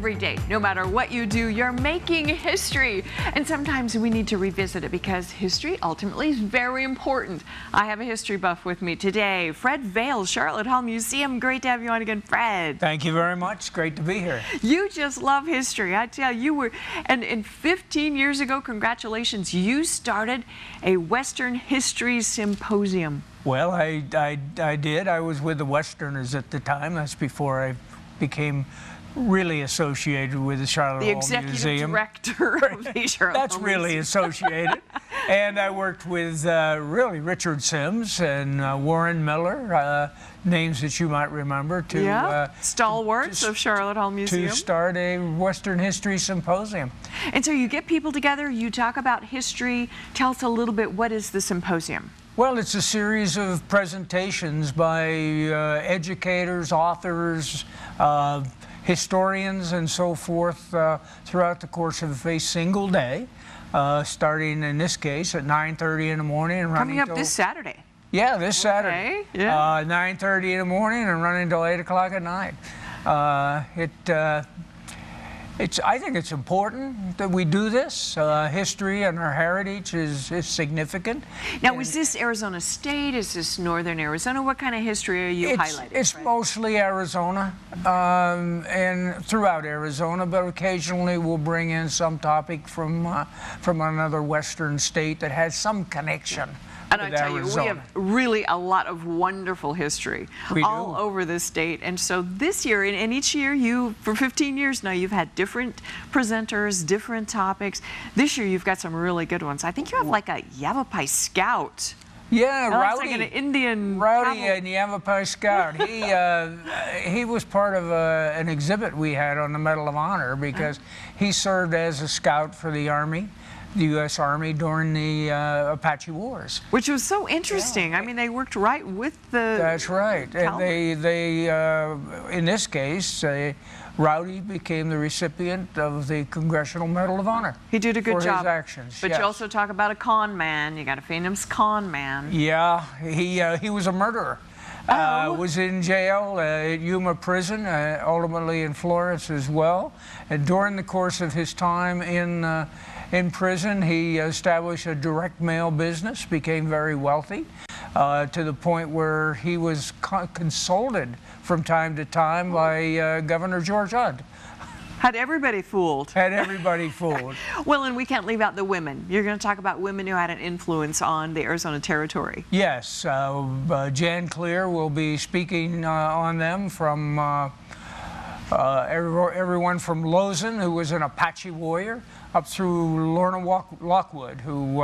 Every day, no matter what you do, you're making history. And sometimes we need to revisit it because history ultimately is very important. I have a history buff with me today, Fred Vail, Charlotte Hall Museum. Great to have you on again, Fred. Thank you very much. Great to be here. You just love history. I tell you, and 15 years ago, congratulations, you started a Western History Symposium. Well, I did. I was with the Westerners at the time. That's before I became really associated with the Charlotte Hall Museum. The executive director of the Charlotte That's Hall really Museum. associated. And I worked with really Richard Sims and Warren Miller, names that you might remember, to stalwarts of Charlotte Hall Museum, to start a Western History Symposium. And so you get people together, you talk about history. Tell us a little bit, what is the symposium? Well, it's a series of presentations by educators, authors, historians, and so forth throughout the course of a single day, starting in this case at 9:30 in the morning and running coming up this Saturday. Yeah, this Saturday. Yeah. 9:30 in the morning and running until 8 o'clock at night. I think it's important that we do this. History and our heritage is significant. Now, is this Arizona State? Is this Northern Arizona? What kind of history are you highlighting? It's mostly Arizona and throughout Arizona, but occasionally we'll bring in some topic from another Western state that has some connection. And I tell you, we have really a lot of wonderful history all over the state. And so this year, and each year, for 15 years now, you've had different presenters, different topics. This year, you've got some really good ones. I think you have like a Yavapai Scout. Yeah, Rowdy. Like an Indian Rowdy and Yavapai Scout. He was part of an exhibit we had on the Medal of Honor because he served as a scout for the Army. The U.S. Army during the Apache Wars, which was so interesting. Yeah. I mean, they worked right with the. That's right. And they in this case, Rowdy became the recipient of the Congressional Medal of Honor. He did a good job. For his actions. But you also talk about a con man. You got a famous con man. Yeah, he was a murderer. Was in jail at Yuma Prison, ultimately in Florence as well. And during the course of his time in prison, he established a direct mail business, became very wealthy, to the point where he was consulted from time to time by Governor George Hunt. Had everybody fooled. Had everybody fooled. Well, and we can't leave out the women. You're going to talk about women who had an influence on the Arizona Territory. Yes. Jan Clear will be speaking on them from everyone from Lozin, who was an Apache warrior, up through Lorna Lockwood, who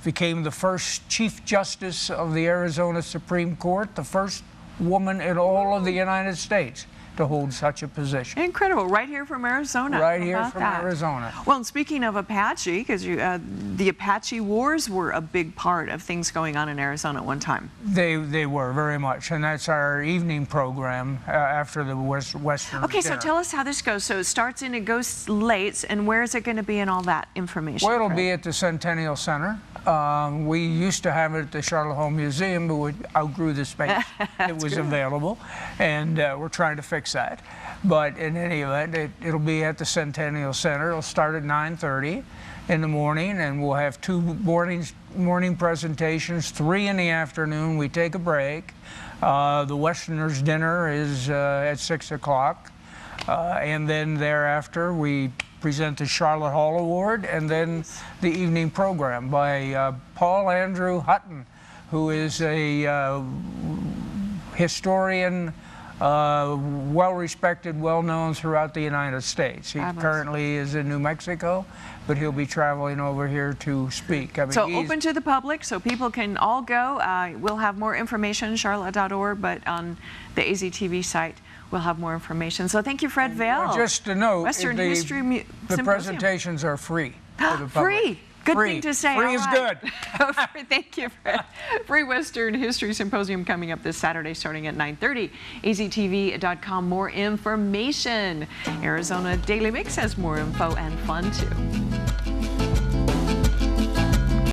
became the first Chief Justice of the Arizona Supreme Court, the first woman in all of the United States to hold such a position. Incredible. Right here from Arizona. Right here from Arizona. Well, and speaking of Apache, because the Apache Wars were a big part of things going on in Arizona at one time. They were, very much. And that's our evening program after the Western Okay, dinner. so tell us how this goes. So it starts and it goes late, and where is it going to be and all that information? Well, it'll be at the Centennial Center. We used to have it at the Charlotte Hall Museum, but we outgrew the space. It was available, and we're trying to fix that. But in any event, it'll be at the Centennial Center. It'll start at 9:30 in the morning, and we'll have two morning presentations, 3 in the afternoon. We take a break. The Westerners' dinner is at 6 o'clock, and then thereafter we present the Charlotte Hall Award, and then the evening program by Paul Andrew Hutton, who is a historian, well-respected, well-known throughout the United States. He currently is in New Mexico, but he'll be traveling over here to speak. I mean, so open to the public, so people can all go. We'll have more information, charlotte.org, but on the AZTV site, we'll have more information. So thank you, Fred Vail. Just to note, Western History the presentations are free for the public. Free. Good thing to say. Free is good. Thank you, Fred. Free Western History Symposium coming up this Saturday starting at 9:30. AZTV.com, more information. Arizona Daily Mix has more info and fun too.